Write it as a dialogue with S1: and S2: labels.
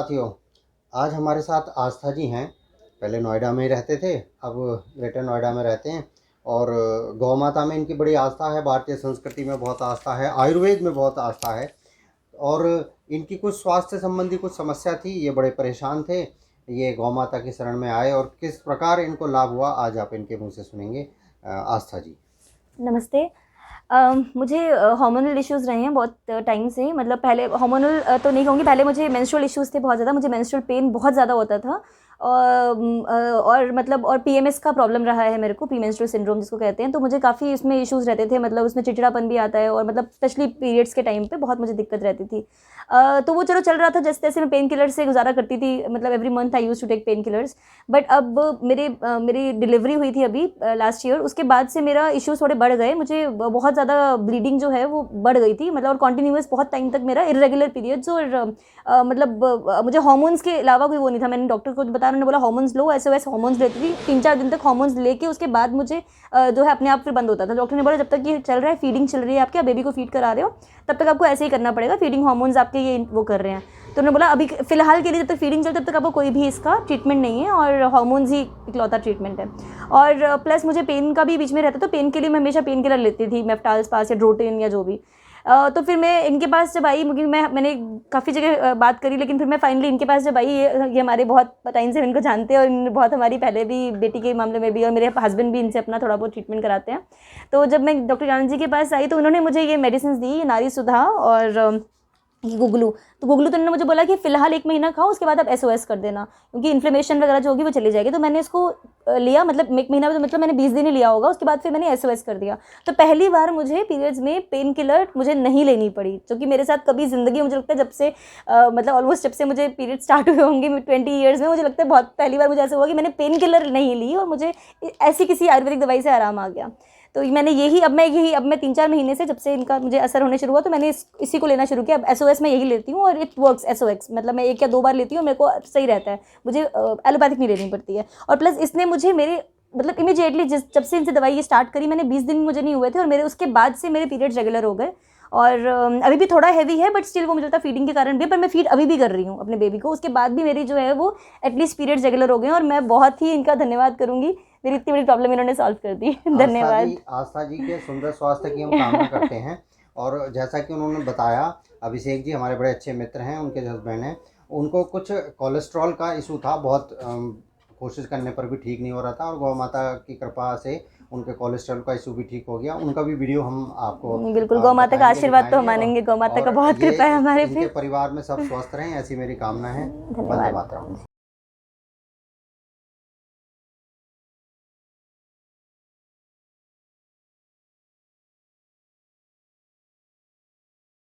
S1: साथियों, आज हमारे साथ आस्था जी हैं। पहले नोएडा में ही रहते थे, अब ग्रेटर नोएडा में रहते हैं। और गौ माता में इनकी बड़ी आस्था है, भारतीय संस्कृति में बहुत आस्था है, आयुर्वेद में बहुत आस्था है। और इनकी कुछ स्वास्थ्य संबंधी कुछ समस्या थी, ये बड़े परेशान थे। ये गौ माता की शरण में आए और किस प्रकार इनको लाभ हुआ, आज आप इनके मुँह से सुनेंगे। आस्था जी।
S2: नमस्ते। मुझे हार्मोनल इश्यूज़ रहे हैं बहुत टाइम से। मतलब पहले हार्मोनल तो नहीं कहूँगी, पहले मुझे मेंस्ट्रुअल इश्यूज़ थे बहुत ज़्यादा। मुझे मेंस्ट्रुअल पेन बहुत ज़्यादा होता था। और मतलब और पीएमएस का प्रॉब्लम रहा है मेरे को, प्रीमेंस्ट्रुअल सिंड्रोम जिसको कहते हैं। तो मुझे काफ़ी इसमें इश्यूज़ रहते थे, मतलब उसमें चिड़चिड़ापन भी आता है और मतलब स्पेशली पीरियड्स के टाइम पे बहुत मुझे दिक्कत रहती थी। तो वो चलो चल रहा था जैसे तैसे, मैं पेन किलर से गुजारा करती थी। मतलब every month I used to take pain killers. But अब मेरी डिलीवरी हुई थी अभी लास्ट ईयर। उसके बाद से मेरा इश्यूज़ थोड़े बढ़ गए। मुझे बहुत ज़्यादा ब्लीडिंग जो है वो बढ़ गई थी, मतलब और कॉन्टिन्यूअस बहुत टाइम तक मेरा इर्रेगुलर पीरियड्स। और मुझे हार्मोन्स के अलावा कोई वो नहीं था। मैंने डॉक्टर को बताया, उन्होंने बोला हार्मोन्स लो, ऐसे वैसे हार्मोन्स लेती थी 3-4 दिन तक हार्मोन्स लेके उसके बाद मुझे जो है अपने आप फिर बंद होता था। डॉक्टर ने बोला जब तक ये चल रहा है, फीडिंग चल रही है आपके, आप बेबी को फीड करा रहे हो, तब तक आपको ऐसे ही करना पड़ेगा। फीडिंग हार्मोन्स आपके ये वो कर रहे हैं। तो उन्होंने बोला अभी फिलहाल के लिए जब तक फीडिंग चलती है तब तक आपको कोई भी इसका ट्रीटमेंट नहीं है, और हार्मोन्स ही इकलौता ट्रीटमेंट है। और प्लस मुझे पेन का भी बीच में रहता, तो पेन के लिए मैं हमेशा पेन किलर लेती थी, मेफ्टाल स्पास या ड्रोटेन या जो भी। तो फिर मैं इनके पास जब आई, क्योंकि मैंने काफ़ी जगह बात करी, लेकिन फिर मैं फाइनली इनके पास जब आई, ये हमारे बहुत टाइम से इनको जानते हैं और इन्होंने बहुत हमारी पहले भी बेटी के मामले में भी, और मेरे हस्बैंड भी इनसे अपना थोड़ा बहुत ट्रीटमेंट कराते हैं। तो जब मैं डॉक्टर आनंद जी के पास आई तो उन्होंने मुझे ये मेडिसिन दी, नारी सुधा और ये गुगलू। तो गुगलू तो उन्होंने मुझे बोला कि फ़िलहाल 1 महीना खाओ, उसके बाद आप एसओएस कर देना, क्योंकि इन्फ्लेमेशन वगैरह जो होगी वो चली जाएगी। तो मैंने इसको लिया, मतलब 1 महीना, तो मतलब मैंने 20 दिन ही लिया होगा। उसके बाद फिर मैंने एसओएस कर दिया। तो पहली बार मुझे पीरियड्स में पेन किलर मुझे नहीं लेनी पड़ी, जो कि मेरे साथ कभी ज़िंदगी, मुझे लगता है जब से मतलब ऑलमोस्ट जब से मुझे पीरियड स्टार्ट हुए होंगे 20 ईयर्स में, मुझे लगता है बहुत पहली बार मुझे ऐसा हुआ कि मैंने पेन किलर नहीं ली और मुझे ऐसी किसी आयुर्वेदिक दवाई से आराम आ गया। तो मैंने अब मैं 3-4 महीने से, जब से इनका मुझे असर होने शुरू हुआ, तो मैंने इसी को लेना शुरू किया। अब एसओएस मैं यही लेती हूँ और इट वर्क्स। एसओएक्स मतलब मैं 1 या 2 बार लेती हूँ, मेरे को सही रहता है। मुझे एलोपैथिक नहीं लेनी पड़ती है। और प्लस इसने मुझे मेरे मतलब इमीडिएटली जब से इनसे दवाई ये स्टार्ट करी, मैंने 20 दिन मुझे नहीं हुए थे और मेरे उसके बाद से मेरे पीरियड्स रेगुलर हो गए। और अभी भी थोड़ा हैवी है, बट स्टिल वो मुझे लगता है फीडिंग के कारण भी है, पर मैं फीड अभी भी कर रही हूँ अपने बेबी को। उसके बाद भी मेरी जो है वो एटलीस्ट पीरियड्स रेगुलर हो गए हैं, और मैं बहुत ही इनका धन्यवाद करूँगी। मेरी इतनी बड़ी प्रॉब्लम इन्होंने सॉल्व कर दी। धन्यवाद।
S1: आस्था जी के सुंदर स्वास्थ्य की हम कामना करते हैं। और जैसा कि उन्होंने बताया, अभिषेक जी हमारे बड़े अच्छे मित्र हैं, उनके जो हस्बैंड हैं, उनको कुछ कोलेस्ट्रॉल का इशू था, बहुत कोशिश करने पर भी ठीक नहीं हो रहा था, और गौ माता की कृपा से उनके कोलेस्ट्रॉल का इशू भी ठीक हो गया। उनका भी वीडियो हम आपको
S2: बिल्कुल, गौ माता का
S1: बताएंगे,
S2: आशीर्वाद तो हम
S1: दिखाएंगे।
S2: मानेंगे, गौ माता का
S1: और
S2: बहुत
S1: ये
S2: कृपा है हमारे
S1: इनके
S2: पे।
S1: परिवार में सब स्वस्थ रहें, ऐसी मेरी कामना है। वंदे
S2: धन्यवाद।
S1: मातरम।